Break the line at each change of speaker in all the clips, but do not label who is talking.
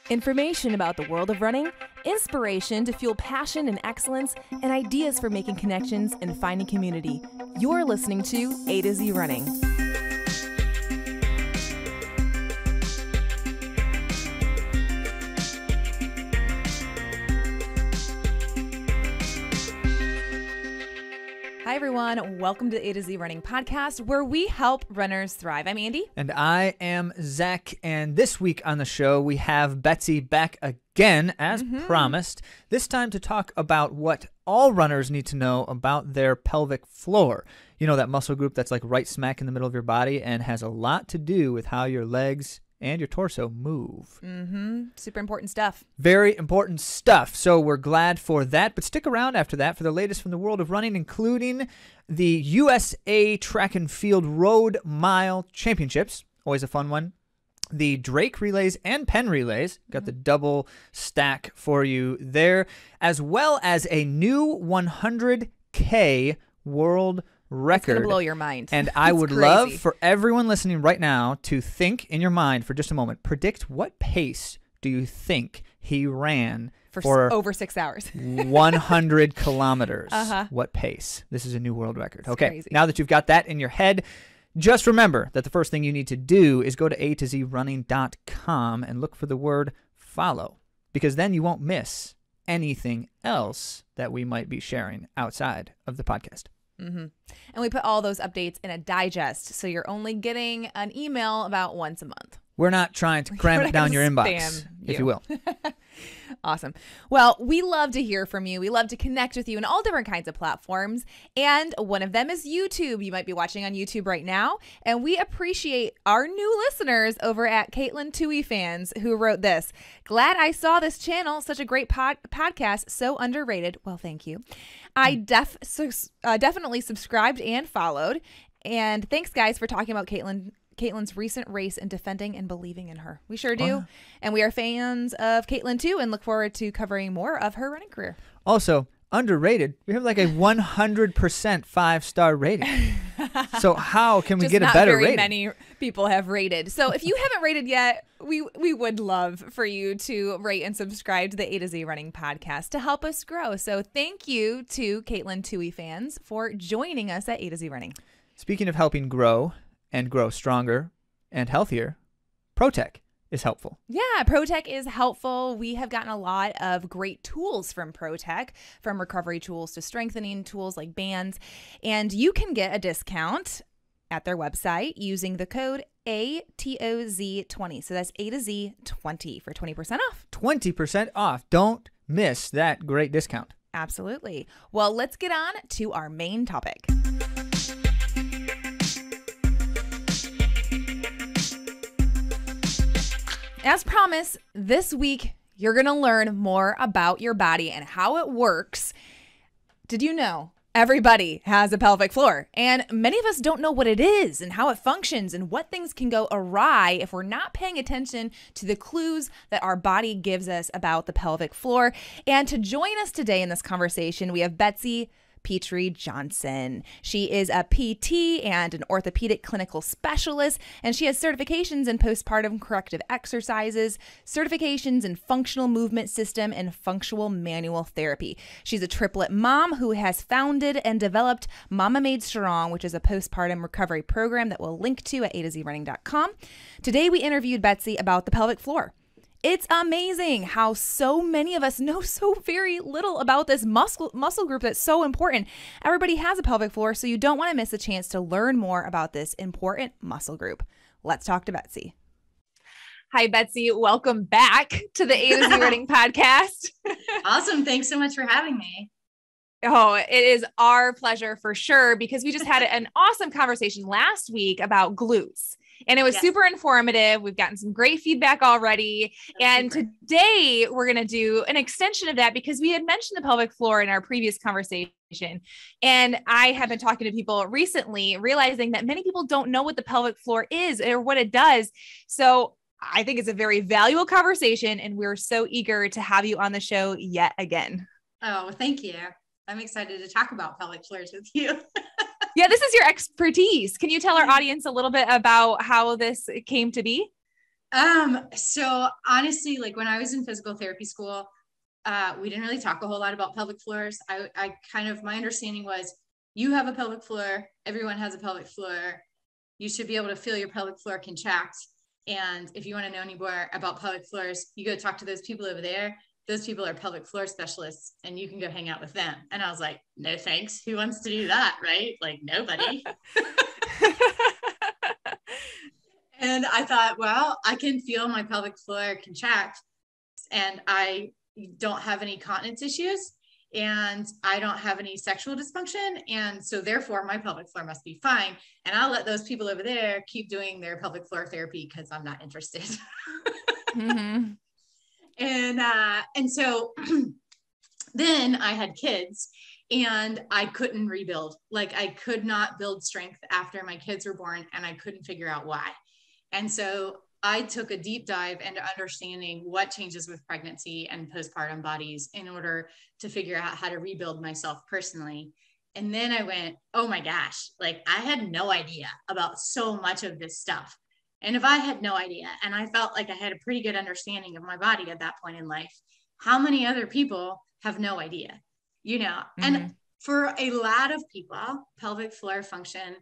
Information about the world of running, inspiration to fuel passion and excellence, and ideas for making connections and finding community. You're listening to A to Z Running. Hi, everyone. Welcome to the A to Z Running podcast, where we help runners thrive. I'm Andy.
And I am Zach. And this week on the show, we have Betsy back again, as promised, this time to talk about what all runners need to know about their pelvic floor. You know, that muscle group that's like right smack in the middle of your body and has a lot to do with how your legs and your torso move.
Super important stuff.
Very important stuff. So we're glad for that. But stick around after that for the latest from the world of running, including the USA Track and Field Road Mile Championships. Always a fun one. The Drake Relays and Penn Relays. Got the double stack for you there. As well as a new 100K world record.
It's going to blow your mind.
And I would love for everyone listening right now to think in your mind for just a moment. Predict what pace do you think he ran for
over 6 hours?
100 kilometers. What pace? This is a new world record. Okay,
crazy.
Now that you've got that in your head, just remember that the first thing you need to do is go to AtoZrunning.com and look for the word follow, because then you won't miss anything else that we might be sharing outside of the podcast.
And we put all those updates in a digest, so you're only getting an email about once a month.
We're not trying to cram it down your inbox, if you will.
Awesome. Well, we love to hear from you. We love to connect with you in all different kinds of platforms. And one of them is YouTube. You might be watching on YouTube right now. And we appreciate our new listeners over at Caitlin Tui Fans, who wrote this. Glad I saw this channel. Such a great podcast. So underrated. Well, thank you. I definitely subscribed and followed. And thanks, guys, for talking about Caitlin's recent race and defending and believing in her. We sure do. And we are fans of Caitlin too and look forward to covering more of her running career.
Also, underrated. We have like a 100% 5-star rating. So how can we get a better rating?
Not very many people have rated. So if you haven't rated yet, we would love for you to rate and subscribe to the A to Z Running podcast to help us grow. So thank you to Caitlin Tui Fans for joining us at A to Z Running.
Speaking of helping grow and grow stronger and healthier, ProTech is helpful.
Yeah, ProTech is helpful. We have gotten a lot of great tools from ProTech, from recovery tools to strengthening tools like bands. And you can get a discount at their website using the code ATOZ20. So that's A to Z 20 for 20% off.
20% off. Don't miss that great discount.
Absolutely. Well, let's get on to our main topic. As promised, this week, you're going to learn more about your body and how it works. Did you know everybody has a pelvic floor? And many of us don't know what it is and how it functions and what things can go awry if we're not paying attention to the clues that our body gives us about the pelvic floor. And to join us today in this conversation, we have Betsy Petry-Johnson. She is a PT and an orthopedic clinical specialist, and she has certifications in postpartum corrective exercises, certifications in functional movement system, and functional manual therapy. She's a triplet mom who has founded and developed Mama Made Strong, which is a postpartum recovery program that we'll link to at AtoZrunning.com. Today, we interviewed Betsy about the pelvic floor. It's amazing how so many of us know so very little about this muscle group that's so important. Everybody has a pelvic floor, so you don't want to miss a chance to learn more about this important muscle group. Let's talk to Betsy. Hi, Betsy. Welcome back to the A to Z Running podcast.
Awesome. Thanks so much for having me.
Oh, it is our pleasure for sure, because we just had an awesome conversation last week about glutes. And it was super informative. We've gotten some great feedback already. Today we're going to do an extension of that, because we had mentioned the pelvic floor in our previous conversation. And I have been talking to people recently, realizing that many people don't know what the pelvic floor is or what it does. So I think it's a very valuable conversation, and we're so eager to have you on the show yet again.
Oh, thank you. I'm excited to talk about pelvic floors with you.
Yeah, this is your expertise. Can you tell our audience a little bit about how this came to be?
So honestly, like when I was in physical therapy school, we didn't really talk a whole lot about pelvic floors. I kind of, my understanding was you have a pelvic floor, everyone has a pelvic floor. You should be able to feel your pelvic floor contract. And if you want to know any more about pelvic floors, you go talk to those people over there. Those people are pelvic floor specialists and you can go hang out with them. And I was like, no, thanks. Who wants to do that? Right? Like nobody. And I thought, well, I can feel my pelvic floor contract and I don't have any continence issues and I don't have any sexual dysfunction. And so therefore my pelvic floor must be fine. And I'll let those people over there keep doing their pelvic floor therapy because I'm not interested.
Mm-hmm.
And so then I had kids and I couldn't rebuild. Like I could not build strength after my kids were born and I couldn't figure out why. And so I took a deep dive into understanding what changes with pregnancy and postpartum bodies in order to figure out how to rebuild myself personally. And then I went, oh my gosh, like I had no idea about so much of this stuff. And if I had no idea, and I felt like I had a pretty good understanding of my body at that point in life, how many other people have no idea, you know?
Mm-hmm.
And for a lot of people, pelvic floor function,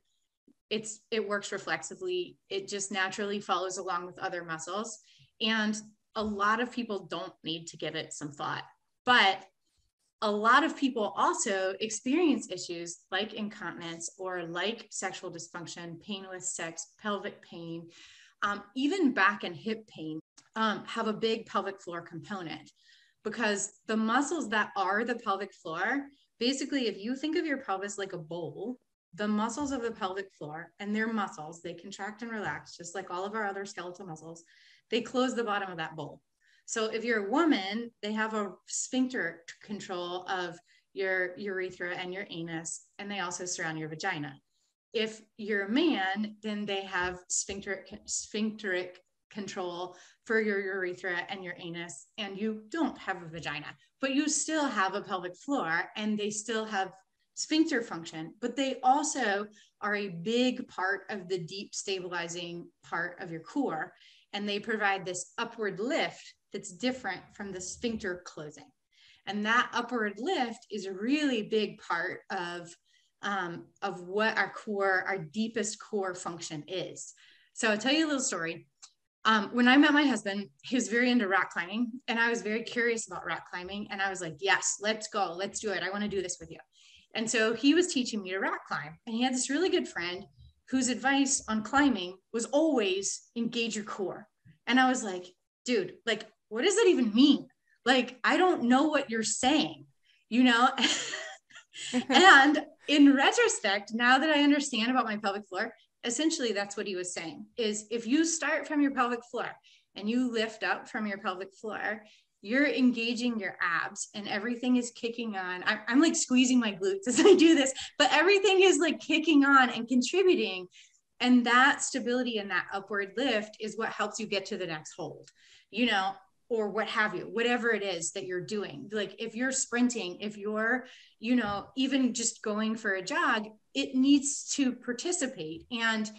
it works reflexively. It just naturally follows along with other muscles. And a lot of people don't need to give it some thought, but a lot of people also experience issues like incontinence or like sexual dysfunction, pain with sex, pelvic pain, even back and hip pain, have a big pelvic floor component because the muscles that are the pelvic floor, basically, if you think of your pelvis like a bowl, the muscles of the pelvic floor and their muscles, they contract and relax, just like all of our other skeletal muscles. They close the bottom of that bowl. So if you're a woman, they have a sphincter control of your urethra and your anus, and they also surround your vagina. If you're a man, then they have sphincteric control for your urethra and your anus, and you don't have a vagina, but you still have a pelvic floor and they still have sphincter function, but they also are a big part of the deep stabilizing part of your core. And they provide this upward lift that's different from the sphincter closing. And that upward lift is a really big part of what our deepest core function is. So I'll tell you a little story. When I met my husband, he was very into rock climbing and I was very curious about rock climbing. And I was like, yes, let's go, let's do it. I want to do this with you. And so he was teaching me to rock climb. And he had this really good friend whose advice on climbing was always engage your core. And I was like, dude, like, what does that even mean? Like, I don't know what you're saying, you know? And in retrospect, now that I understand about my pelvic floor, essentially that's what he was saying is if you start from your pelvic floor and you lift up from your pelvic floor, you're engaging your abs and everything is kicking on. I'm like squeezing my glutes as I do this, but everything is like kicking on and contributing. And that stability and that upward lift is what helps you get to the next hold, you know, or what have you, whatever it is that you're doing. Like if you're sprinting, if you're, you know, even just going for a jog, it needs to participate. And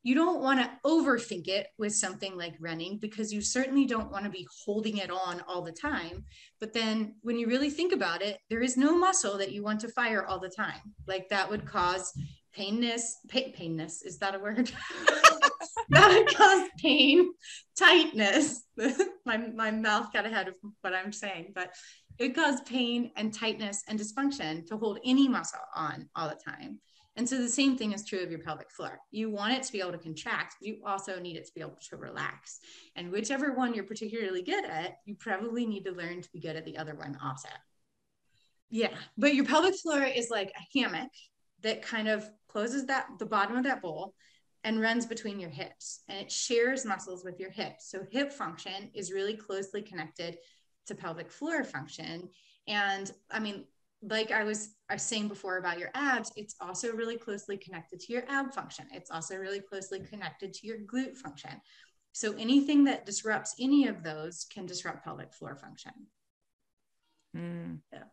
you don't want to overthink it with something like running because you certainly don't want to be holding it on all the time. But then when you really think about it, there is no muscle that you want to fire all the time. Like that would cause painness, is that a word? That would cause pain, tightness. my mouth got ahead of what I'm saying, but it would cause pain and tightness and dysfunction to hold any muscle on all the time. And so the same thing is true of your pelvic floor. You want it to be able to contract, but you also need it to be able to relax. And whichever one you're particularly good at, you probably need to learn to be good at the other one also. Yeah, but your pelvic floor is like a hammock that kind of closes the bottom of that bowl and runs between your hips, and it shares muscles with your hips. So hip function is really closely connected to pelvic floor function. And I mean, like I was saying before about your abs, it's also really closely connected to your ab function. It's also really closely connected to your glute function. So anything that disrupts any of those can disrupt pelvic floor function.
Mm.
Yeah.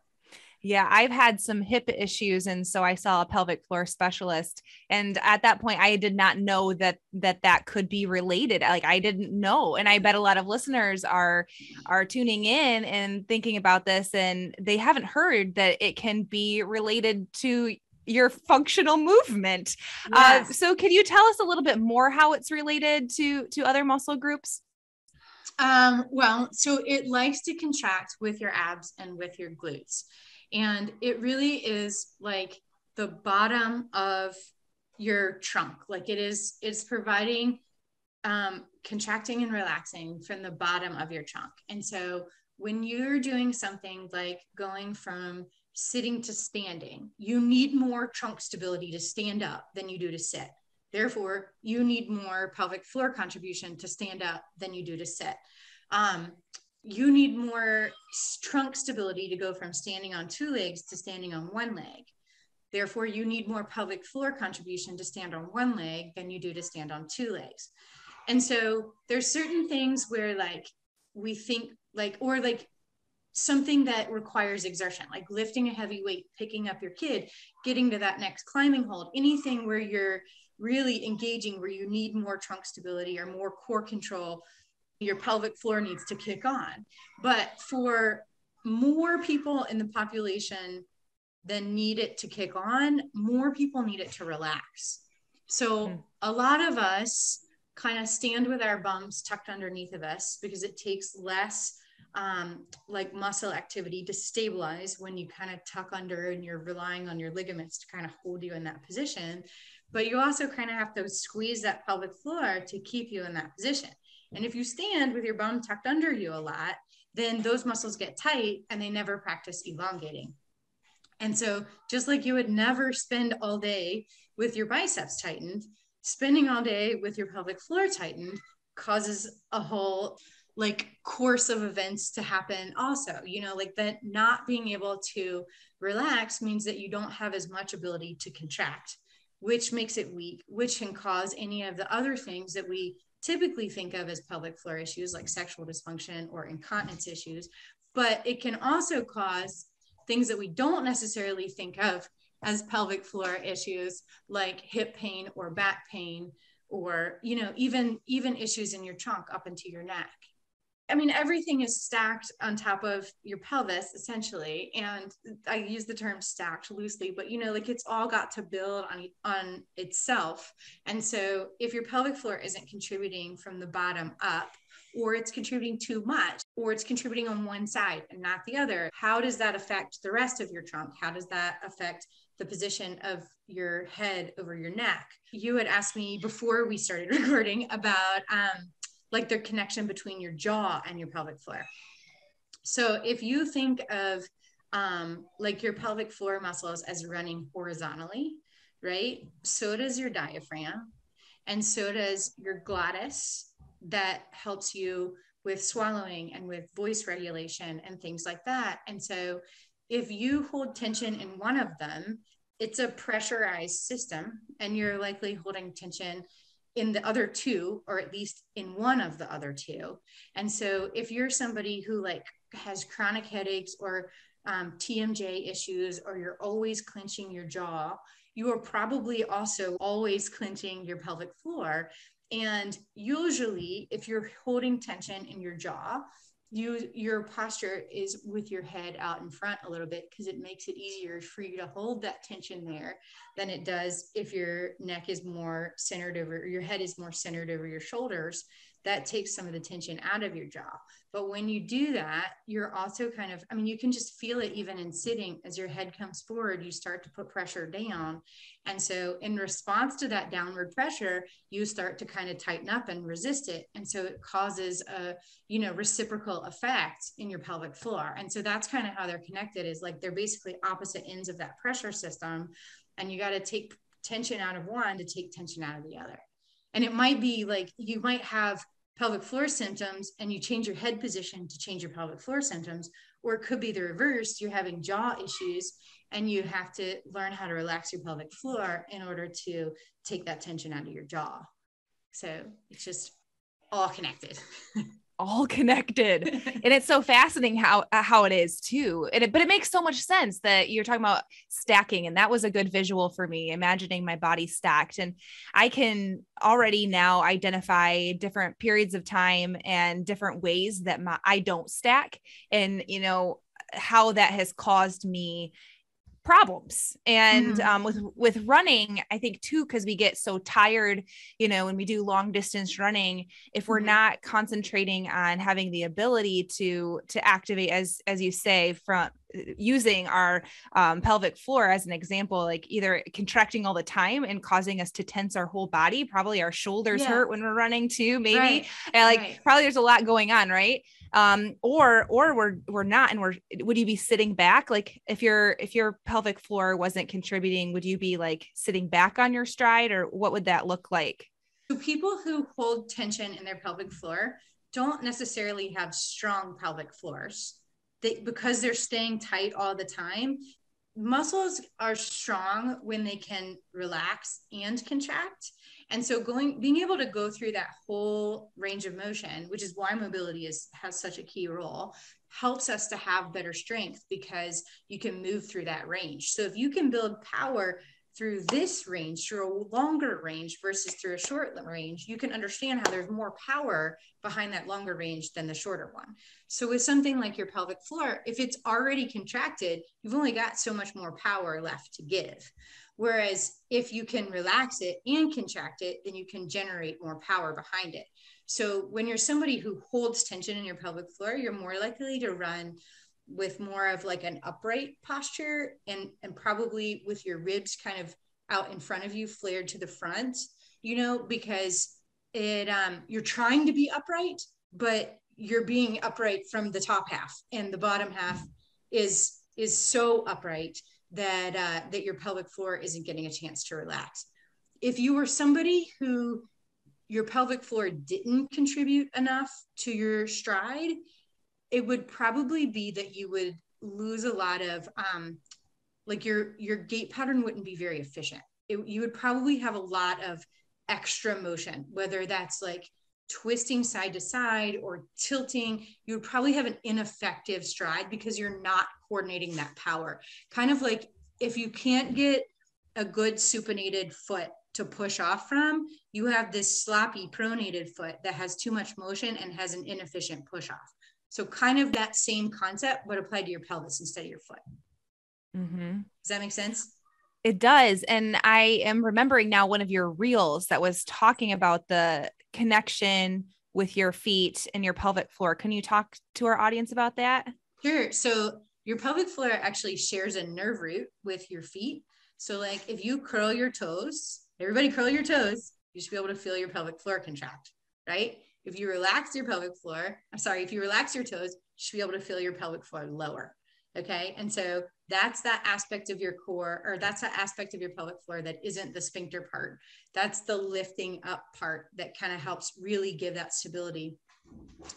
Yeah, I've had some hip issues, and so I saw a pelvic floor specialist. And at that point, I did not know that could be related. Like, I didn't know, and I bet a lot of listeners are tuning in and thinking about this, and they haven't heard that it can be related to your functional movement.
Yes.
So, can you tell us a little bit more how it's related to other muscle groups?
Well, so it likes to contract with your abs and with your glutes. And it really is like the bottom of your trunk. Like it's providing contracting and relaxing from the bottom of your trunk. And so when you're doing something like going from sitting to standing, you need more trunk stability to stand up than you do to sit. Therefore, you need more pelvic floor contribution to stand up than you do to sit. You need more trunk stability to go from standing on two legs to standing on one leg. Therefore, you need more pelvic floor contribution to stand on one leg than you do to stand on two legs. And so there's certain things where like we think like, or like something that requires exertion, like lifting a heavy weight, picking up your kid, getting to that next climbing hold, anything where you're really engaging, where you need more trunk stability or more core control, your pelvic floor needs to kick on. But for more people in the population than need it to kick on, more people need it to relax. So a lot of us kind of stand with our bums tucked underneath of us because it takes less like muscle activity to stabilize when you kind of tuck under and you're relying on your ligaments to kind of hold you in that position. But you also kind of have to squeeze that pelvic floor to keep you in that position. And if you stand with your bum tucked under you a lot, then those muscles get tight and they never practice elongating. And so just like you would never spend all day with your biceps tightened, spending all day with your pelvic floor tightened causes a whole like course of events to happen also, you know, like that not being able to relax means that you don't have as much ability to contract, which makes it weak, which can cause any of the other things that we typically think of as pelvic floor issues like sexual dysfunction or incontinence issues. But it can also cause things that we don't necessarily think of as pelvic floor issues like hip pain or back pain, or, you know, even issues in your trunk up into your neck. I mean, everything is stacked on top of your pelvis, essentially. And I use the term stacked loosely, but, you know, like it's all got to build on itself. And so if your pelvic floor isn't contributing from the bottom up, or it's contributing too much, or it's contributing on one side and not the other, how does that affect the rest of your trunk? How does that affect the position of your head over your neck? You had asked me before we started recording about, like the connection between your jaw and your pelvic floor. So if you think of like your pelvic floor muscles as running horizontally, right? So does your diaphragm, and so does your glottis that helps you with swallowing and with voice regulation and things like that. And so if you hold tension in one of them, it's a pressurized system, and you're likely holding tension in the other two, or at least in one of the other two. And so if you're somebody who like has chronic headaches or TMJ issues, or you're always clenching your jaw, you are probably also always clenching your pelvic floor. And usually if you're holding tension in your jaw, your posture is with your head out in front a little bit, because it makes it easier for you to hold that tension there than it does if your neck is more centered over, or your head is more centered over your shoulders. That takes some of the tension out of your jaw. But when you do that, you're also kind of, I mean, you can just feel it even in sitting. As your head comes forward, you start to put pressure down. And so in response to that downward pressure, you start to kind of tighten up and resist it. And so it causes a, you know, reciprocal effect in your pelvic floor. And so that's kind of how they're connected, is like they're basically opposite ends of that pressure system. And you got to take tension out of one to take tension out of the other. And it might be like you might have pelvic floor symptoms and you change your head position to change your pelvic floor symptoms, or it could be the reverse. You're having jaw issues and you have to learn how to relax your pelvic floor in order to take that tension out of your jaw. So it's just all connected.
all connected. And it's so fascinating how it is too. But it makes so much sense that you're talking about stacking. And that was a good visual for me, imagining my body stacked. And I can already now identify different periods of time and different ways that I don't stack, and, you know, how that has caused me problems. And with running, I think too, because we get so tired, you know, when we do long distance running, if we're not concentrating on having the ability to activate, as you say, from using our pelvic floor as an example, like either contracting all the time and causing us to tense our whole body, probably our shoulders hurt when we're running too, maybe, and probably there's a lot going on, right? Or we're not, and would you be sitting back? Like if your pelvic floor wasn't contributing, would you be like sitting back on your stride, or what would that look like?
So people who hold tension in their pelvic floor don't necessarily have strong pelvic floors. Because they're staying tight all the time. Muscles are strong when they can relax and contract. And so being able to go through that whole range of motion, which is why mobility has such a key role, helps us to have better strength, because you can move through that range. So if you can build power through this range, through a longer range versus through a short range, you can understand how there's more power behind that longer range than the shorter one. So with something like your pelvic floor, if it's already contracted, you've only got so much more power left to give. Whereas if you can relax it and contract it, then you can generate more power behind it. So when you're somebody who holds tension in your pelvic floor, you're more likely to run with more of like an upright posture, and probably with your ribs kind of out in front of you, flared to the front, you know, because you're trying to be upright, but you're being upright from the top half, and the bottom half is so upright that your pelvic floor isn't getting a chance to relax. If you were somebody who your pelvic floor didn't contribute enough to your stride, it would probably be that you would lose a lot of, like your gait pattern wouldn't be very efficient. You would probably have a lot of extra motion, whether that's like twisting side to side or tilting. You would probably have an ineffective stride because you're not coordinating that power. Kind of like if you can't get a good supinated foot to push off from, you have this sloppy pronated foot that has too much motion and has an inefficient push off. So kind of that same concept, but applied to your pelvis instead of your foot. Does that make sense?
It does. And I am remembering now one of your reels that was talking about the connection with your feet and your pelvic floor. Can you talk to our audience about that?
Sure. So your pelvic floor actually shares a nerve root with your feet. So like if you curl your toes, everybody curl your toes, you should be able to feel your pelvic floor contract, right? If you relax your pelvic floor, if you relax your toes, you should be able to feel your pelvic floor lower. Okay. And so that's that aspect of your core, or that's that aspect of your pelvic floor that isn't the sphincter part. That's the lifting up part that kind of helps really give that stability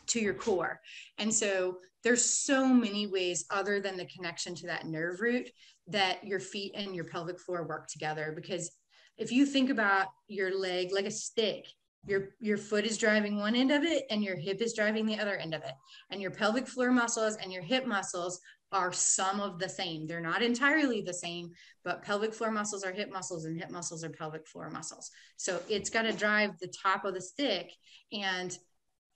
to your core. And so there's so many ways other than the connection to that nerve root that your feet and your pelvic floor work together. Because if you think about your leg like a stick, your foot is driving one end of it and your hip is driving the other end of it. And your pelvic floor muscles and your hip muscles are some of the same. They're not entirely the same, but pelvic floor muscles are hip muscles and hip muscles are pelvic floor muscles. So it's got to drive the top of the stick, and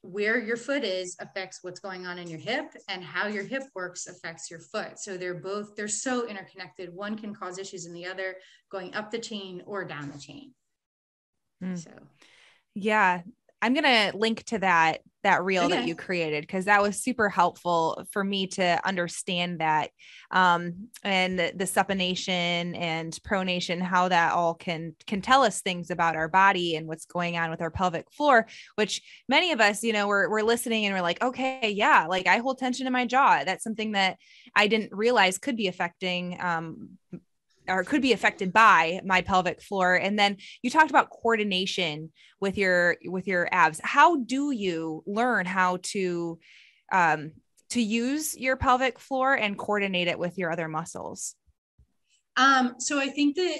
where your foot is affects what's going on in your hip, and how your hip works affects your foot. So they're so interconnected. One can cause issues in the other, going up the chain or down the chain. So
yeah, I'm going to link to that reel that you created, because that was super helpful for me to understand that, and the supination and pronation, how that all can tell us things about our body and what's going on with our pelvic floor, which many of us, you know, we're listening and we're like, okay, yeah, like I hold tension in my jaw. That's something that I didn't realize could be affecting, or could be affected by my pelvic floor. And then you talked about coordination with your abs. How do you learn how to use your pelvic floor and coordinate it with your other muscles?
So I think that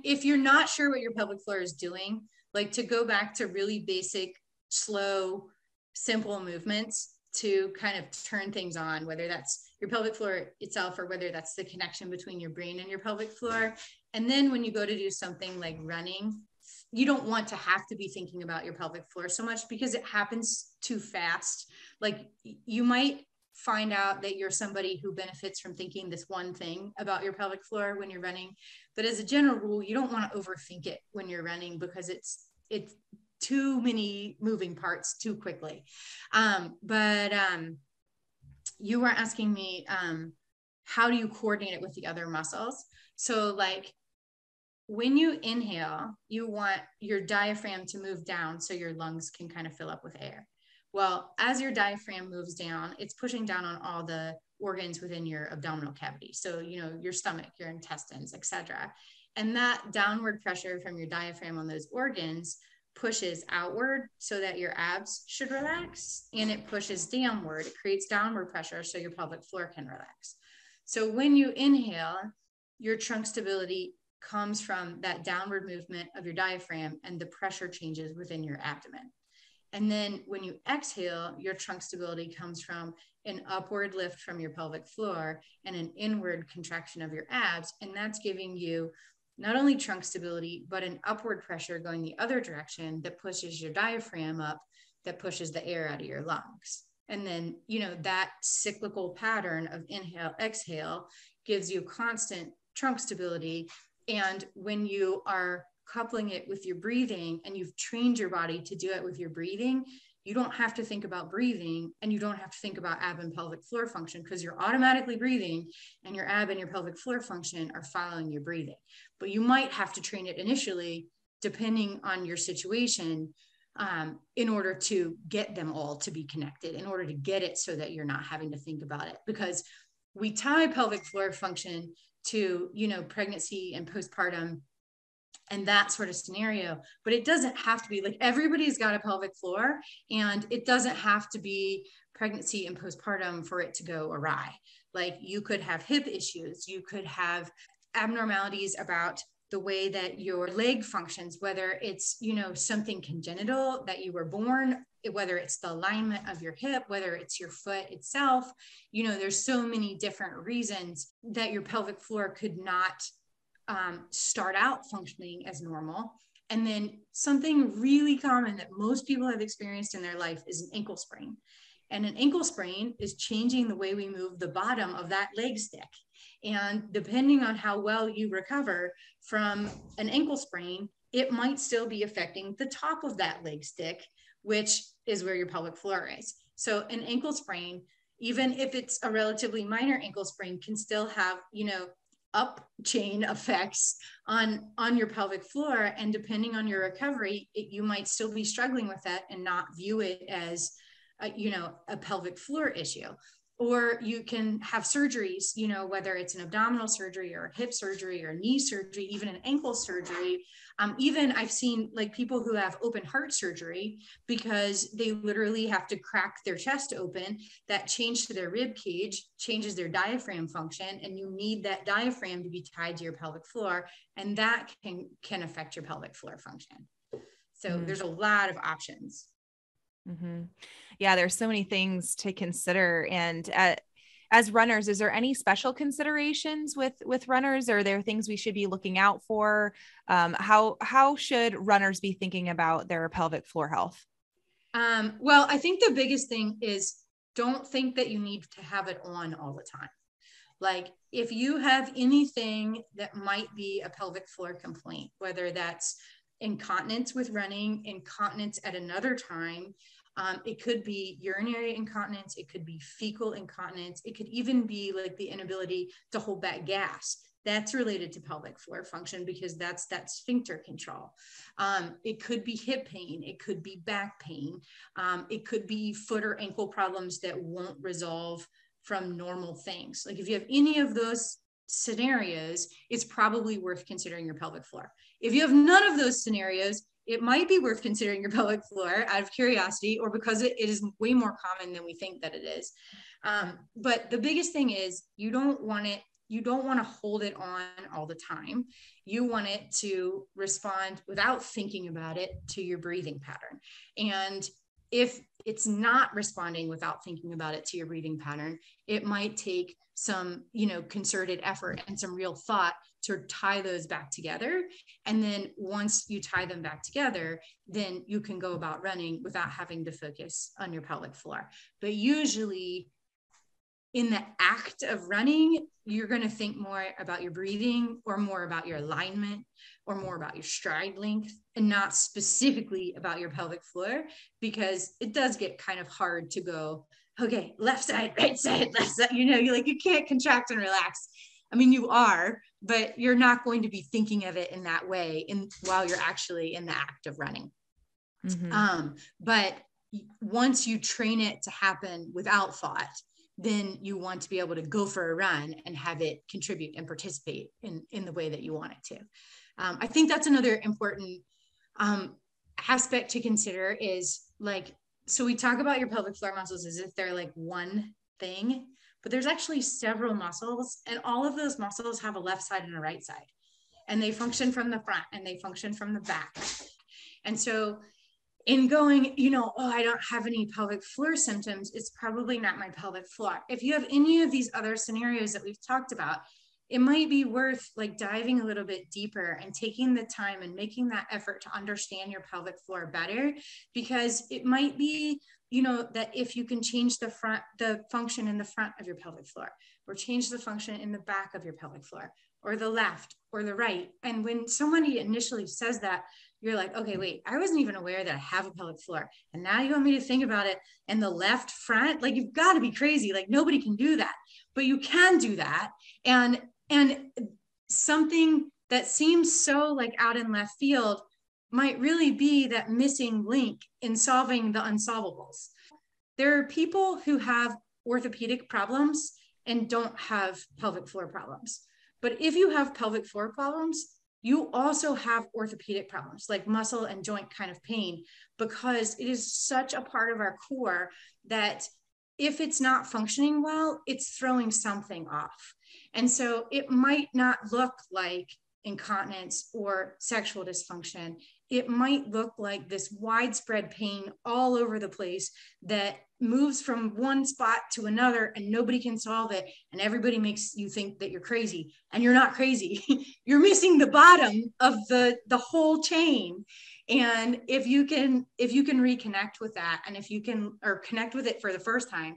if you're not sure what your pelvic floor is doing, like to go back to really basic, slow simple movements to kind of turn things on, whether that's your pelvic floor itself or whether that's the connection between your brain and your pelvic floor. And then when you go to do something like running, you don't want to have to be thinking about your pelvic floor so much because it happens too fast. Like you might find out that you're somebody who benefits from thinking this one thing about your pelvic floor when you're running. But as a general rule, you don't want to overthink it when you're running because it's too many moving parts too quickly. But you were asking me, how do you coordinate it with the other muscles? So like when you inhale, you want your diaphragm to move down so your lungs can kind of fill up with air. Well, as your diaphragm moves down, it's pushing down on all the organs within your abdominal cavity. So, you know, your stomach, your intestines, etc. And that downward pressure from your diaphragm on those organs pushes outward so that your abs should relax, and it pushes downward. It creates downward pressure so your pelvic floor can relax. So when you inhale, your trunk stability comes from that downward movement of your diaphragm and the pressure changes within your abdomen. And then when you exhale, your trunk stability comes from an upward lift from your pelvic floor and an inward contraction of your abs. And that's giving you not only trunk stability, but an upward pressure going the other direction that pushes your diaphragm up, that pushes the air out of your lungs. And then, you know, that cyclical pattern of inhale, exhale gives you constant trunk stability. And when you are coupling it with your breathing and you've trained your body to do it with your breathing, you don't have to think about breathing and you don't have to think about ab and pelvic floor function because you're automatically breathing and your ab and your pelvic floor function are following your breathing. But you might have to train it initially depending on your situation in order to get them all to be connected, in order to get it so that you're not having to think about it, because we tie pelvic floor function to, you know, pregnancy and postpartum and that sort of scenario, but it doesn't have to be. Like everybody's got a pelvic floor and it doesn't have to be pregnancy and postpartum for it to go awry. Like you could have hip issues, you could have abnormalities about the way that your leg functions, whether it's, you know, something congenital that you were born, whether it's the alignment of your hip, whether it's your foot itself. You know, there's so many different reasons that your pelvic floor could not start out functioning as normal. And then something really common that most people have experienced in their life is an ankle sprain. And an ankle sprain is changing the way we move the bottom of that leg stick. And depending on how well you recover from an ankle sprain, it might still be affecting the top of that leg stick, which is where your pelvic floor is. So an ankle sprain, even if it's a relatively minor ankle sprain, can still have, you know, up chain effects on your pelvic floor. And depending on your recovery, you might still be struggling with that and not view it as a pelvic floor issue. Or you can have surgeries, you know, whether it's an abdominal surgery or a hip surgery or knee surgery, even an ankle surgery. Even I've seen like people who have open heart surgery because they literally have to crack their chest open. That change to their rib cage changes their diaphragm function, and you need that diaphragm to be tied to your pelvic floor, and that can affect your pelvic floor function. So there's a lot of options.
Mm-hmm. Yeah, there's so many things to consider. And as runners, is there any special considerations with runners? Are there things we should be looking out for? How should runners be thinking about their pelvic floor health?
Well, I think the biggest thing is don't think that you need to have it on all the time. Like if you have anything that might be a pelvic floor complaint, whether that's incontinence with running, incontinence at another time, it could be urinary incontinence, it could be fecal incontinence, it could even be like the inability to hold back gas. That's related to pelvic floor function because that's that sphincter control. It could be hip pain, it could be back pain, it could be foot or ankle problems that won't resolve from normal things. Like if you have any of those scenarios, it's probably worth considering your pelvic floor. If you have none of those scenarios, it might be worth considering your pelvic floor out of curiosity or because it is way more common than we think that it is. But the biggest thing is you don't want to hold it on all the time. You want it to respond without thinking about it to your breathing pattern. And if it's not responding without thinking about it to your breathing pattern, it might take some, concerted effort and some real thought to tie those back together. And then once you tie them back together, then you can go about running without having to focus on your pelvic floor. But usually in the act of running, you're going to think more about your breathing or more about your alignment or more about your stride length and not specifically about your pelvic floor, because it does get kind of hard to go, okay, left side, right side, left side, you can't contract and relax. I mean, you are, but you're not going to be thinking of it in that way while you're actually in the act of running. But once you train it to happen without thought, then you want to be able to go for a run and have it contribute and participate in the way that you want it to. I think that's another important aspect to consider is so we talk about your pelvic floor muscles as if they're like one thing, but there's actually several muscles, and all of those muscles have a left side and a right side, and they function from the front and they function from the back. And so in going, I don't have any pelvic floor symptoms, it's probably not my pelvic floor. If you have any of these other scenarios that we've talked about, it might be worth diving a little bit deeper and taking the time and making that effort to understand your pelvic floor better, because it might be, that if you can change the function in the front of your pelvic floor, or change the function in the back of your pelvic floor, or the left or the right. And when somebody initially says that, you're like, okay, wait, I wasn't even aware that I have a pelvic floor. And now you want me to think about it in the left front? You've got to be crazy. Nobody can do that, but you can do that. And something that seems so out in left field might really be that missing link in solving the unsolvables. There are people who have orthopedic problems and don't have pelvic floor problems. But if you have pelvic floor problems, you also have orthopedic problems like muscle and joint kind of pain, because it is such a part of our core that if it's not functioning well, it's throwing something off. And so it might not look like incontinence or sexual dysfunction. It might look like this widespread pain all over the place that moves from one spot to another and nobody can solve it. And everybody makes you think that you're crazy, and you're not crazy. You're missing the bottom of the whole chain. And if you can reconnect with that, and if you can, or connect with it for the first time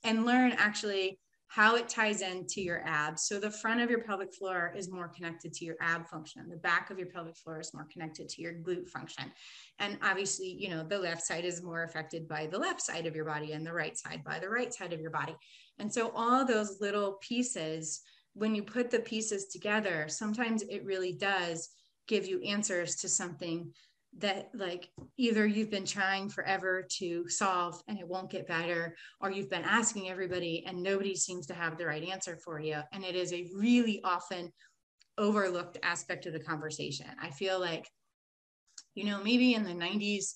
and learn actually how it ties into your abs. So the front of your pelvic floor is more connected to your ab function. The back of your pelvic floor is more connected to your glute function. And obviously, the left side is more affected by the left side of your body, and the right side by the right side of your body. And so all those little pieces, when you put the pieces together, sometimes it really does give you answers to something that either you've been trying forever to solve and it won't get better, or you've been asking everybody and nobody seems to have the right answer for you. And it is a really often overlooked aspect of the conversation. I feel maybe in the 90s,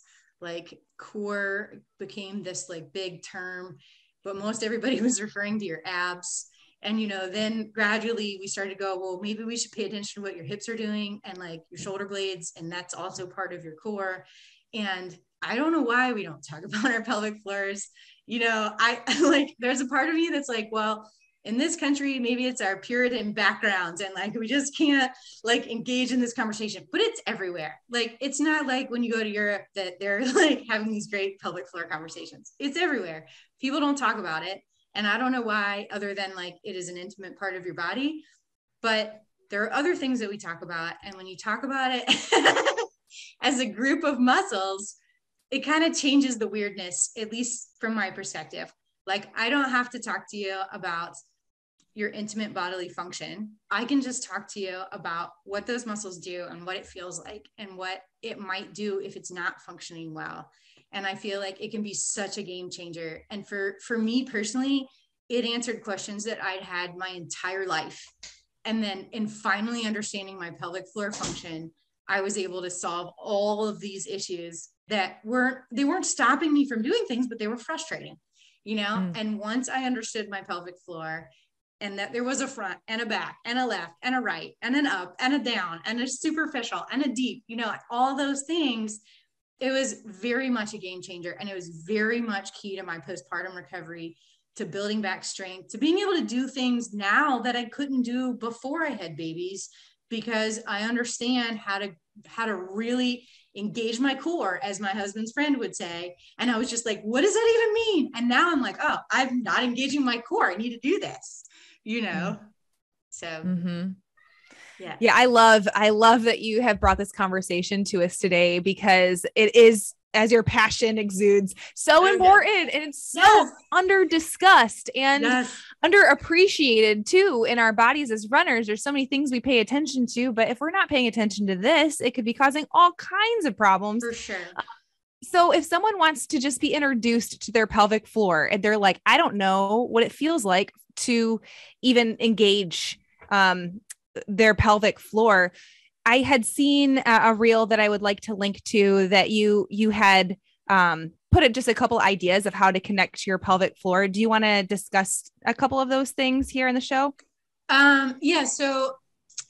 core became this big term, but most everybody was referring to your abs. And, then gradually we started to go, well, maybe we should pay attention to what your hips are doing and your shoulder blades. And that's also part of your core. And I don't know why we don't talk about our pelvic floors. There's a part of me that's well, in this country, maybe it's our Puritan backgrounds and we just can't engage in this conversation, but it's everywhere. It's not when you go to Europe that they're having these great pelvic floor conversations. It's everywhere. People don't talk about it. And I don't know why, other than it is an intimate part of your body, but there are other things that we talk about. And when you talk about it as a group of muscles, it kind of changes the weirdness, at least from my perspective. I don't have to talk to you about your intimate bodily function. I can just talk to you about what those muscles do and what it feels like and what it might do if it's not functioning well. And I feel it can be such a game changer. And for me personally, it answered questions that I'd had my entire life. And then in finally understanding my pelvic floor function, I was able to solve all of these issues that weren't stopping me from doing things, but they were frustrating, And once I understood my pelvic floor, and that there was a front and a back and a left and a right and an up and a down and a superficial and a deep, all those things, it was very much a game changer. And it was very much key to my postpartum recovery, to building back strength, to being able to do things now that I couldn't do before I had babies, because I understand how to really engage my core, as my husband's friend would say. And I was just like, what does that even mean? And now I'm like, oh, I'm not engaging my core. I need to do this, you know? So
yeah, I love that you have brought this conversation to us today, because it is, as your passion exudes, so important, and it's so under discussed and underappreciated too in our bodies as runners. There's so many things we pay attention to, but if we're not paying attention to this, it could be causing all kinds of problems.
For sure.
So if someone wants to just be introduced to their pelvic floor and they're like, I don't know what it feels like to even engage their pelvic floor, I had seen a reel that I would like to link to that you had put it just a couple ideas of how to connect to your pelvic floor. Do you want to discuss a couple of those things here in the show?
Yeah. So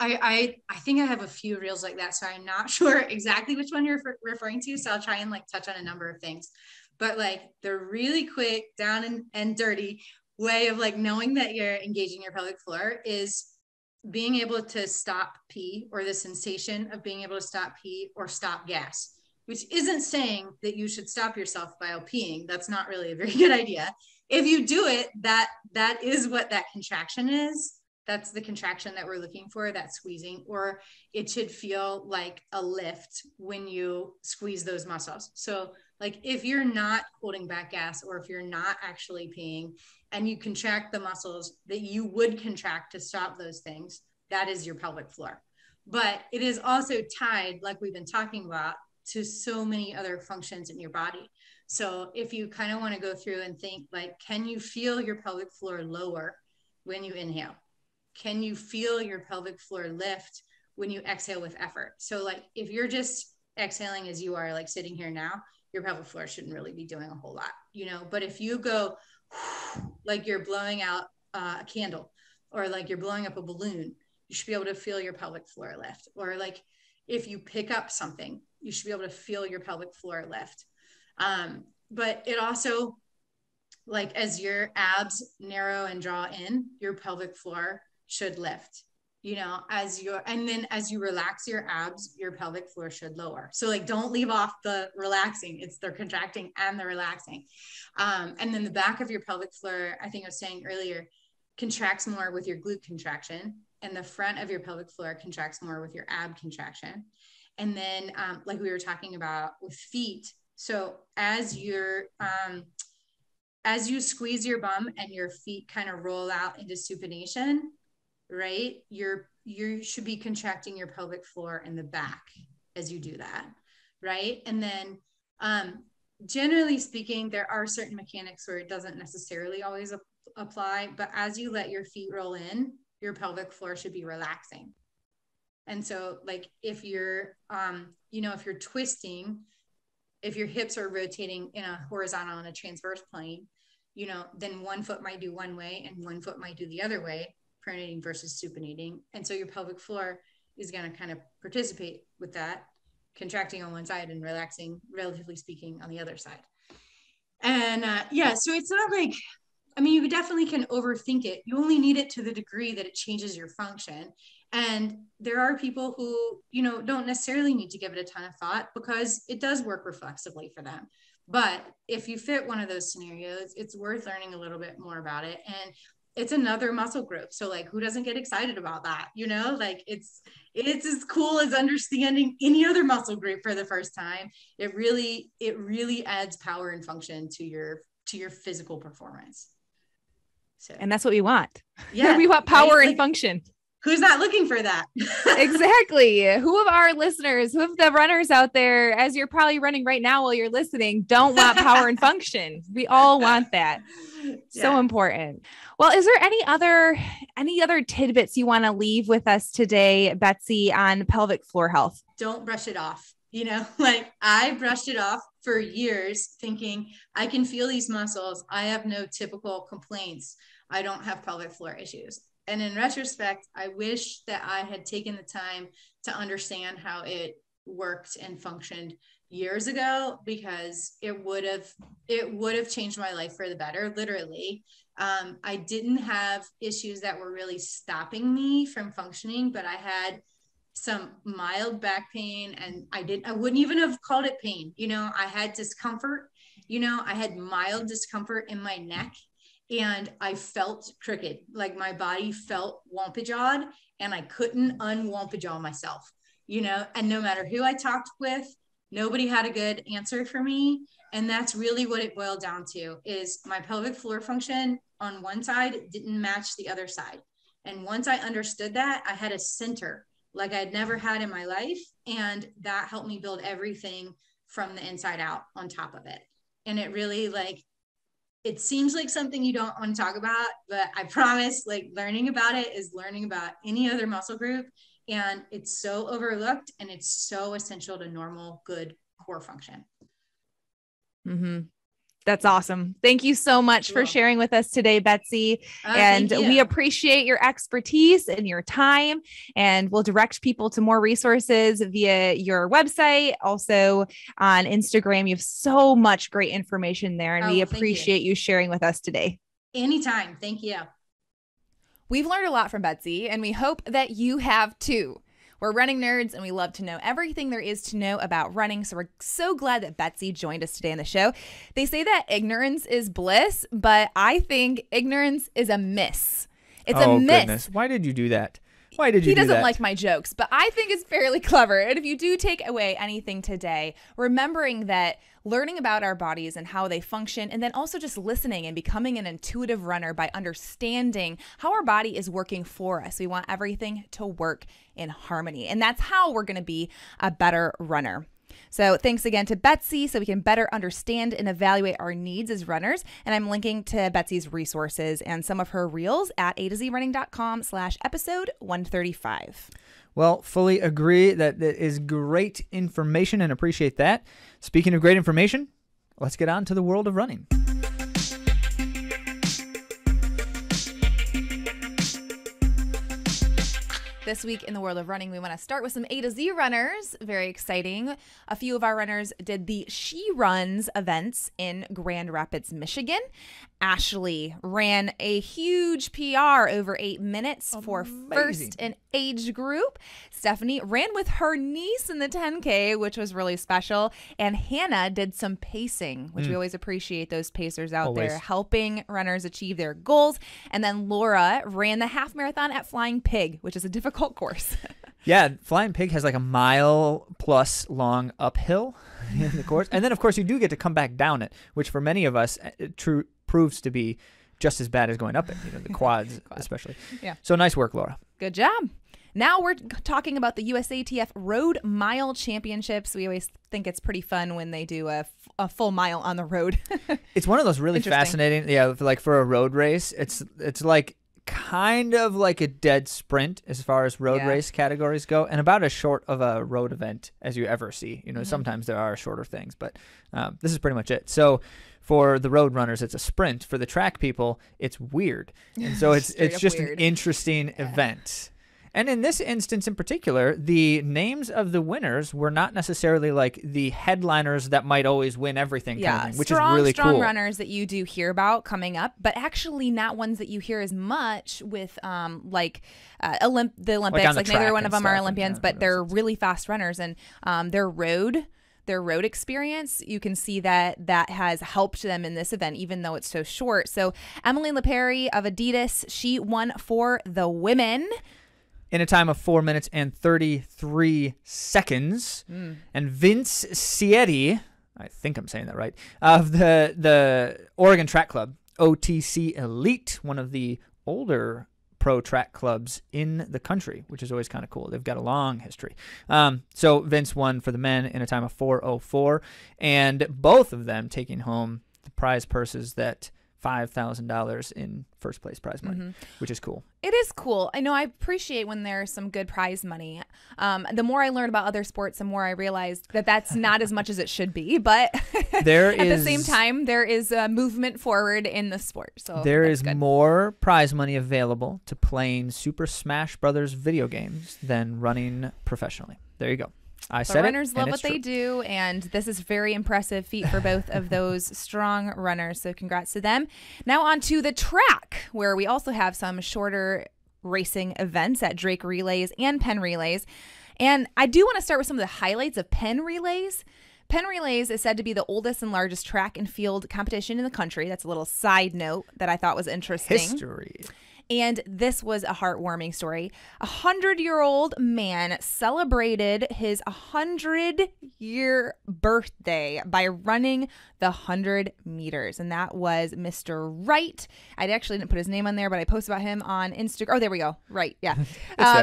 I think I have a few reels like that, so I'm not sure exactly which one you're referring to. So I'll try and like touch on a number of things, but like the really quick, down and dirty way of like knowing that you're engaging your pelvic floor is being able to stop pee, or the sensation of being able to stop pee or stop gas, which isn't saying that you should stop yourself while peeing. That's not really a very good idea. If you do it, that is what that contraction is. That's the contraction that we're looking for, that squeezing, or it should feel like a lift when you squeeze those muscles. So like if you're not holding back gas, or if you're not actually peeing, and you contract the muscles that you would contract to stop those things, that is your pelvic floor. But it is also tied, like we've been talking about, to so many other functions in your body. So if you kind of want to go through and think like, can you feel your pelvic floor lower when you inhale? Can you feel your pelvic floor lift when you exhale with effort? So like if you're just exhaling as you are like sitting here now, your pelvic floor shouldn't really be doing a whole lot, you know. But if you go like you're blowing out a candle, or like you're blowing up a balloon, you should be able to feel your pelvic floor lift. Or like if you pick up something, you should be able to feel your pelvic floor lift. But it also, like as your abs narrow and draw in, your pelvic floor should lift, you know, and then as you relax your abs, your pelvic floor should lower. So like, don't leave off the relaxing. It's the contracting and the relaxing. And then the back of your pelvic floor, I think I was saying earlier, contracts more with your glute contraction, and the front of your pelvic floor contracts more with your ab contraction. And then like we were talking about with feet. So as you squeeze your bum and your feet kind of roll out into supination, right? You should be contracting your pelvic floor in the back as you do that, right? And then generally speaking, there are certain mechanics where it doesn't necessarily always apply, but as you let your feet roll in, your pelvic floor should be relaxing. And so like if you're, if you're twisting, if your hips are rotating in a horizontal and a transverse plane, you know, then one foot might do one way and one foot might do the other way, pronating versus supinating. And so your pelvic floor is going to kind of participate with that, contracting on one side and relaxing, relatively speaking, on the other side. And so it's not like, I mean, you definitely can overthink it. You only need it to the degree that it changes your function. And there are people who, you know, don't necessarily need to give it a ton of thought because it does work reflexively for them. But if you fit one of those scenarios, it's worth learning a little bit more about it. And it's another muscle group. So like, who doesn't get excited about that? You know, like it's as cool as understanding any other muscle group for the first time. It really adds power and function to your physical performance. So,
and that's what we want.
Yeah.
We want power and function.
Who's not looking for that?
Exactly. Who of our listeners, who of the runners out there, as you're probably running right now while you're listening, don't want power and function? We all want that. So important. Well, is there any other tidbits you want to leave with us today, Betsy, on pelvic floor health?
Don't brush it off. You know, like I brushed it off for years thinking I can feel these muscles. I have no typical complaints. I don't have pelvic floor issues. And in retrospect, I wish that I had taken the time to understand how it worked and functioned years ago, because it would have changed my life for the better, literally. I didn't have issues that were really stopping me from functioning, but I had some mild back pain, and I wouldn't even have called it pain. I had discomfort, I had mild discomfort in my neck, and I felt crooked. Like my body felt wompajawed, and I couldn't unwompajaw myself, and no matter who I talked with, nobody had a good answer for me. And that's really what it boiled down to, is my pelvic floor function on one side didn't match the other side. And once I understood that, I had a center like I'd never had in my life. And that helped me build everything from the inside out on top of it. And it really, it seems like something you don't want to talk about, but I promise, learning about it is learning about any other muscle group. And it's so overlooked, and it's so essential to normal, good core function.
Mm-hmm. That's awesome. Thank you so much for sharing with us today, Betsy. And we appreciate your expertise and your time, and we'll direct people to more resources via your website. Also on Instagram, you have so much great information there, and we appreciate you sharing with us today.
Anytime. Thank you.
We've learned a lot from Betsy, and we hope that you have too. We're running nerds, and we love to know everything there is to know about running. So we're so glad that Betsy joined us today on the show. They say that ignorance is bliss, but I think ignorance is a miss. It's a miss.
Goodness. Why did you do that? Why did you do that?
He doesn't like my jokes, but I think it's fairly clever. And if you do take away anything today, remembering that learning about our bodies and how they function, and then also just listening and becoming an intuitive runner by understanding how our body is working for us. We want everything to work in harmony, and that's how we're going to be a better runner. So thanks again to Betsy, so we can better understand and evaluate our needs as runners. And I'm linking to Betsy's resources and some of her reels at AtoZrunning.com/episode 135.
Well, fully agree that is great information and appreciate that. Speaking of great information, let's get on to the world of running.
This week in the world of running, we want to start with some A to Z runners. Very exciting. A few of our runners did the She Runs events in Grand Rapids, Michigan. Ashley ran a huge PR over 8 minutes for first in age group. Stephanie ran with her niece in the 10K, which was really special. And Hannah did some pacing, which we always appreciate those pacers out there helping runners achieve their goals. And then Laura ran the half marathon at Flying Pig, which is a difficult course.
Yeah, Flying Pig has like a 1+ mile long uphill in the course. And then, of course, you do get to come back down it, which for many of us proves to be just as bad as going up it, the quads especially. Yeah. So nice work, Laura.
Good job. Now we're talking about the USATF Road Mile Championships. We always think it's pretty fun when they do a full mile on the road.
It's one of those really fascinating, like for a road race, it's like kind of like a dead sprint as far as road race categories go, and about as short of a road event as you ever see. Sometimes there are shorter things, but this is pretty much it. So for the road runners, it's a sprint. For the track people, it's weird. And so it's just weird. An interesting event. And in this instance in particular, the names of the winners were not necessarily like the headliners that might always win everything, kind of thing, which is really cool.
Strong runners that you do hear about coming up, but actually not ones that you hear as much with the Olympics. Like neither one of them are Olympians, but they're really fast runners, and their road experience, you can see that has helped them in this event, even though it's so short. So Emily LaPerry of Adidas, she won for the women
in a time of 4 minutes and 33 seconds. And Vince Cietti, I think I'm saying that right, of the Oregon Track Club, OTC Elite, one of the older pro track clubs in the country, which is always kind of cool. They've got a long history. So Vince won for the men in a time of 4:04, and both of them taking home the prize purses that $5,000 in first place prize money, which is cool.
It is cool. I know. I appreciate when there's some good prize money. The more I learn about other sports, the more I realize that that's not as much as it should be. But at the same time, there is a movement forward in the sport. So
there is more prize money available to playing Super Smash Brothers video games than running professionally. There you go. I
The
said
runners
it,
love
and
what
it's
they
true.
do, and this is very impressive feat for both of those strong runners. So congrats to them. Now on to the track, where we also have some shorter racing events at Drake Relays and Penn Relays. And I do want to start with some of the highlights of Penn Relays. Penn Relays is said to be the oldest and largest track and field competition in the country. That's a little side note that I thought was interesting.
History.
And this was a heartwarming story. A 100-year-old man celebrated his 100-year birthday by running the 100 meters. And that was Mr. Wright. I actually didn't put his name on there, but I posted about him on Instagram. Oh, there we go. Right. Yeah.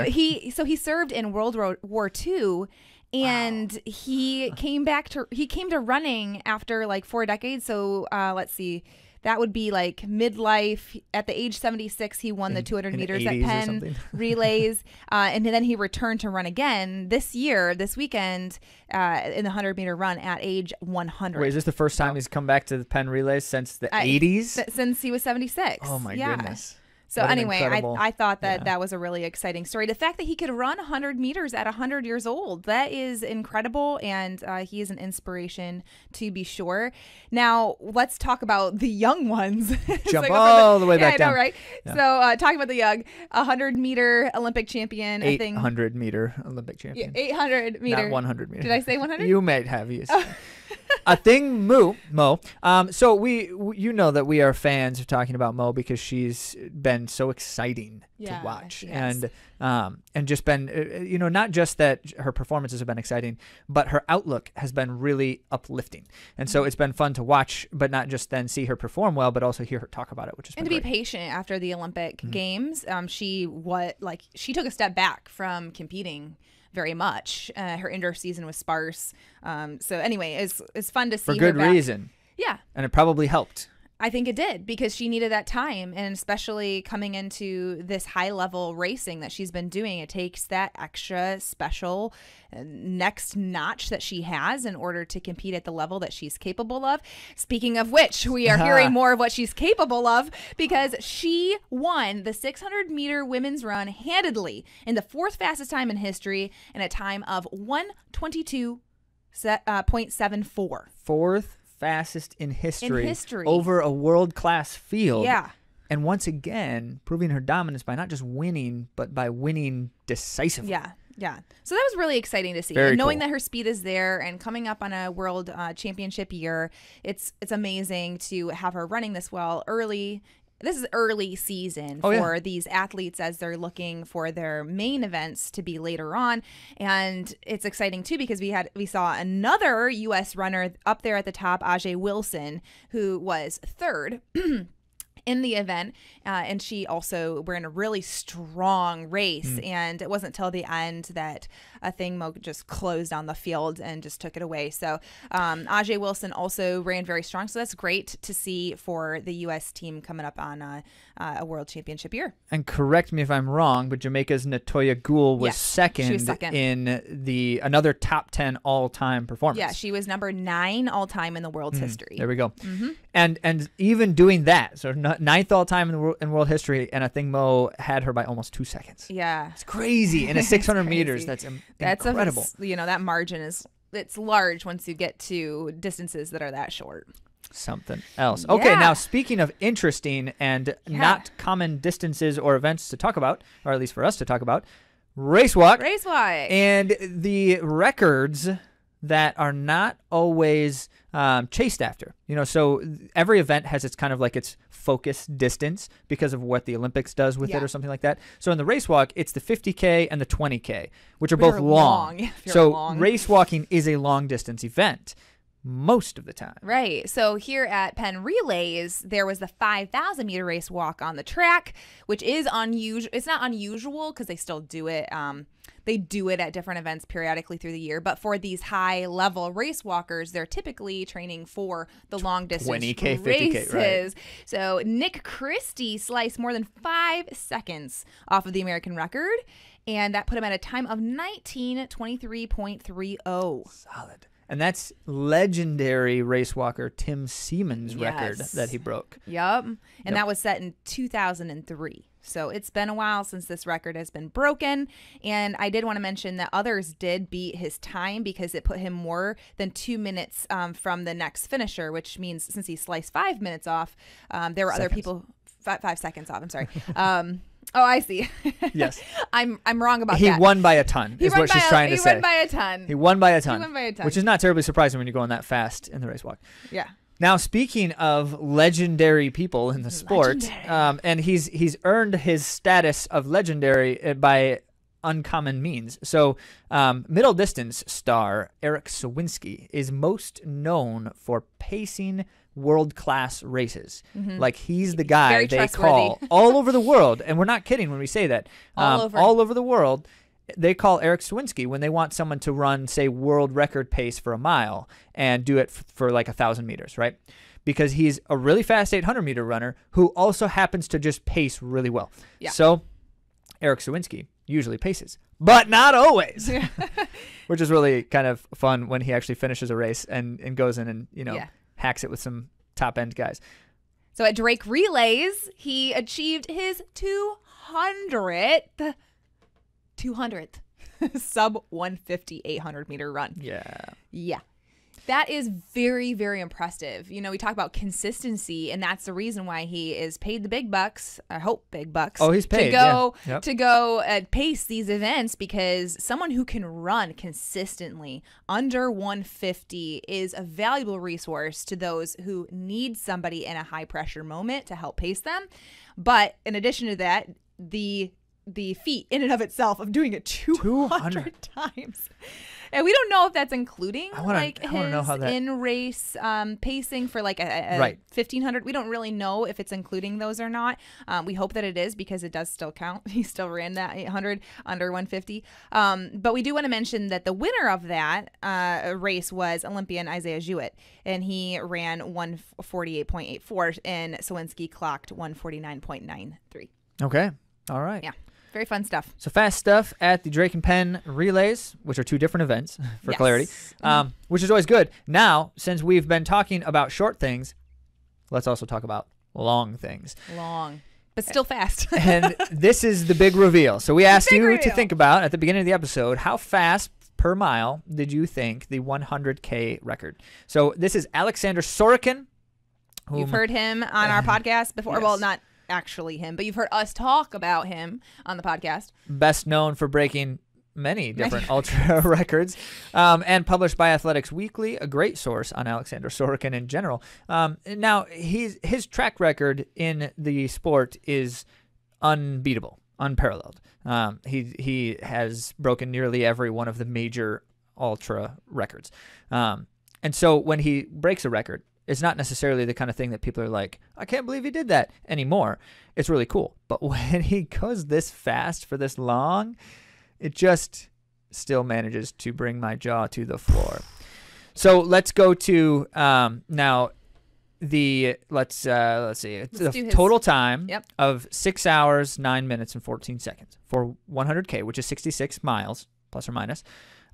He served in World War II. And he came to running after like 4 decades. So let's see. That would be like midlife. At the age 76, he won the 200 meters at Penn Relays. And then he returned to run again this weekend, in the 100-meter run at age 100.
Wait, is this the first time he's come back to the Penn Relays since the 80s?
Since he was 76.
Oh, my goodness.
So anyway, I thought that was a really exciting story. The fact that he could run 100 meters at 100 years old, that is incredible, and he is an inspiration to be sure. Now, let's talk about the young ones.
Jump all the way back down.
I know, right? Yeah. So talking about the young, 100-meter Olympic champion.
800-meter Olympic champion.
Yeah, 800 meter.
Not 100 meter.
Did I say 100?
You might have. A thing, Mo. So you know that we are fans of talking about Mo because she's been so exciting to watch, and just been, not just that her performances have been exciting, but her outlook has been really uplifting, and so it's been fun to watch, but not just then see her perform well, but also hear her talk about it, which is
and to be patient after the Olympic Games. She took a step back from competing very much. Her indoor season was sparse. So anyway, it's fun to see
for good
her back.
reason.
Yeah.
And it probably helped.
I think it did, because she needed that time, and especially coming into this high level racing that she's been doing, it takes that extra special next notch that she has in order to compete at the level that she's capable of. Speaking of which, we are hearing more of what she's capable of, because she won the 600-meter women's run handedly in the 4th fastest time in history, in a time of 1:22.74.
4th fastest in history over a world-class field.
Yeah.
And once again, proving her dominance by not just winning, but by winning decisively.
Yeah. Yeah. So that was really exciting to see.
Very
and knowing
cool.
that her speed is there and coming up on a world championship year, it's amazing to have her running this well early. This is early season for these athletes as they're looking for their main events to be later on. And it's exciting too, because we saw another U.S. runner up there at the top, AJ Wilson, who was 3rd in the event, and she also ran a really strong race, and it wasn't till the end that Mo just closed on the field and just took it away. So AJ Wilson also ran very strong, so that's great to see for the U.S. team coming up on a world championship year.
And correct me if I'm wrong, but Jamaica's Natoya Gould was second in another top 10 all-time performance.
Yeah, she was number 9 all-time in the world's history.
There we go. And even doing that, so 9th all-time in world history, and Mo had her by almost 2 seconds.
Yeah.
It's crazy. In a 600 meters, that's incredible.
That margin it's large once you get to distances that are that short.
Something else. Okay, now speaking of interesting and not common distances or events to talk about, or at least for us to talk about, race walk. And the records that are not always chased after. So every event has its kind of like its focus distance because of what the Olympics does with it or something like that. So in the race walk, it's the 50K and the 20K, which are both long. So race walking is a long distance event most of the time.
Right. So here at Penn Relays, there was the 5,000 meter race walk on the track, which is unusual. It's not unusual because they still do it. They do it at different events periodically through the year. But for these high level race walkers, they're typically training for the long distance
20K,
races.
50K, right.
So Nick Christie sliced more than 5 seconds off of the American record, and that put him at a time of 19:23.30.
Solid. And that's legendary race walker Tim Seaman's record that he broke.
Yep. And that was set in 2003. So it's been a while since this record has been broken. And I did want to mention that others did beat his time because it put him more than 2 minutes from the next finisher, which means since he sliced 5 minutes off, there were other people 5 seconds off. I'm sorry. Oh, I see.
Yes.
I'm wrong about
that.
He
won by a ton is what she's trying to say.
He won by a ton.
He won by a ton.
He won by a ton.
Which is not terribly surprising when you're going that fast in the race walk.
Yeah.
Now, speaking of legendary people in the sport, and he's earned his status of legendary by uncommon means. So middle distance star Eric Sawinski is most known for pacing world-class races. Like he's the guy they call all over the world, and we're not kidding when we say that. All over the world, they call Eric Sawinski when they want someone to run, say, world record pace for a mile and do it for like 1,000 meters, right? Because he's a really fast 800-meter runner who also happens to just pace really well. Yeah. So Eric Sawinski usually paces, but not always, which is really kind of fun when he actually finishes a race and goes in and, hacks it with some top-end guys.
So at Drake Relays, he achieved his 200th sub 150 800-meter run. Yeah. That is very, very impressive. We talk about consistency, and that's the reason why he is paid the big bucks. I hope big bucks.
Oh, he's paid
to go pace these events, because someone who can run consistently under 150 is a valuable resource to those who need somebody in a high pressure moment to help pace them. But in addition to that, the feat in and of itself of doing it 200 times. And we don't know if that's including his in-race pacing for like a 1,500. We don't really know if it's including those or not. We hope that it is, because it does still count. He still ran that 800 under 150. But we do want to mention that the winner of that race was Olympian Isaiah Jewett, and he ran 148.84, and Sawinski clocked 149.93.
Okay. All right.
Yeah. Very fun stuff.
So fast stuff at the Drake and Penn Relays, which are two different events for clarity, which is always good. Now, since we've been talking about short things, let's also talk about long things.
Long, but still fast.
And this is the big reveal. So we asked you to think about, at the beginning of the episode, how fast per mile did you think the 100K record? So this is Alexander Sorkin.
You've heard him on our podcast before.
Yes.
Well, not actually him, but you've heard us talk about him on the podcast.
Best known for breaking many different ultra records, and published by Athletics Weekly, a great source on Alexander Sorkin in general. Now, his track record in the sport is unbeatable, unparalleled. He has broken nearly every one of the major ultra records. And so when he breaks a record, it's not necessarily the kind of thing that people are like, I can't believe he did that anymore. It's really cool. But when he goes this fast for this long, it just still manages to bring my jaw to the floor. So let's go to now let's see. The total time of 6 hours, 9 minutes, and 14 seconds for 100K, which is 66 miles, plus or minus.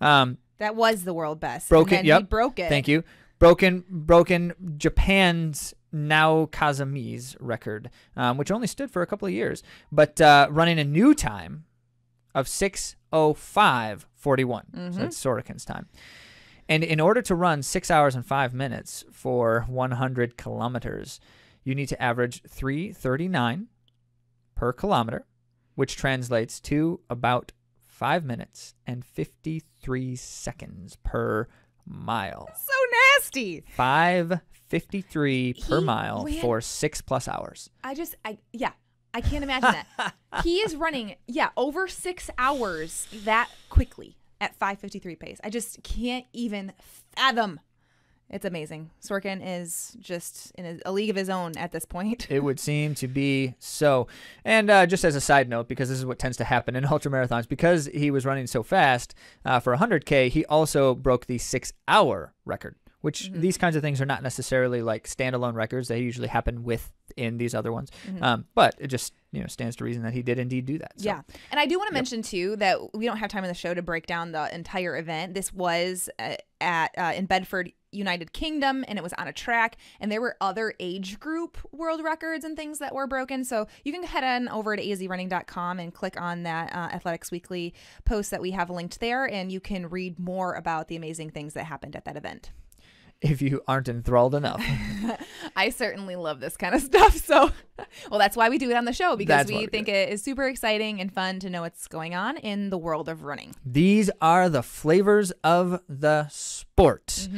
That was the world best.
Broken.
And then he broke it.
Thank you. Broken Japan's Naokazami's record, which only stood for a couple of years, but running a new time of 6:05:41. So that's Sorkin's time. And in order to run 6 hours and 5 minutes for 100 kilometers, you need to average 3:39 per kilometer, which translates to about 5 minutes and 53 seconds per mile.
So nasty.
5:53 per mile for 6+ hours.
I can't imagine that. He is running over 6 hours that quickly at 5:53 pace. I just can't even fathom. It's amazing. Sorkin is just in a league of his own at this point.
It would seem to be so. And just as a side note, because this is what tends to happen in ultramarathons, because he was running so fast for 100K, he also broke the 6-hour record, which these kinds of things are not necessarily like standalone records. They usually happen within these other ones. But it just, stands to reason that he did indeed do that. So.
Yeah. And I do want to mention too that we don't have time in the show to break down the entire event. This was in Bedford, United Kingdom, and it was on a track, and there were other age group world records and things that were broken. So you can head on over to AtoZrunning.com and click on that Athletics Weekly post that we have linked there, and you can read more about the amazing things that happened at that event.
If you aren't enthralled enough.
I certainly love this kind of stuff. So, well, that's why we do it on the show, because we think it is super exciting and fun to know what's going on in the world of running.
These are the flavors of the sport.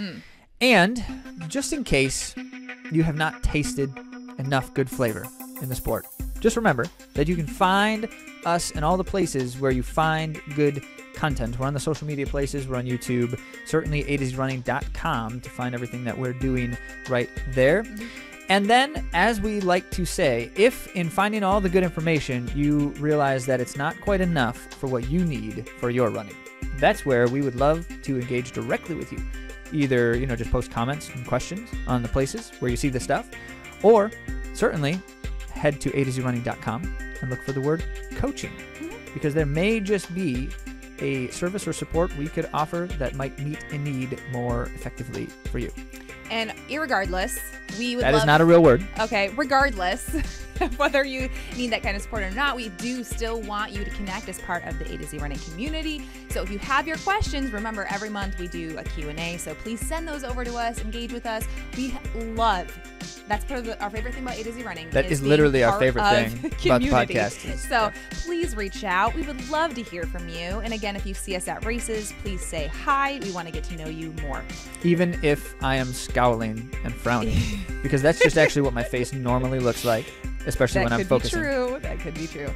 And just in case you have not tasted enough good flavor in the sport, just remember that you can find us in all the places where you find good content. We're on the social media places. We're on YouTube. Certainly AtoZrunning.com to find everything that we're doing right there. And then, as we like to say, if in finding all the good information you realize that it's not quite enough for what you need for your running, that's where we would love to engage directly with you. Either, just post comments and questions on the places where you see the stuff, or certainly head to AtoZrunning.com and look for the word coaching, because there may just be a service or support we could offer that might meet a need more effectively for you.
And irregardless, we would
That is not a real word.
Okay, regardless of whether you need that kind of support or not, we do still want you to connect as part of the AtoZrunning community. So if you have your questions, remember every month we do a Q&A. So please send those over to us, engage with us. We love, that's part of our favorite thing about AtoZrunning.
That is literally our favorite thing about the podcast.
So please reach out. We would love to hear from you. And again, if you see us at races, please say hi. We want to get to know you more.
Even if I am scowling and frowning, because that's just actually what my face normally looks like, especially when I'm focusing.
That could be true.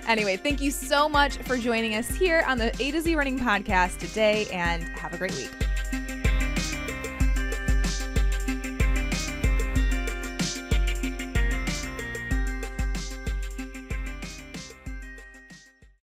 Anyway, thank you so much for joining us here on the AtoZrunning podcast today, and have a great week.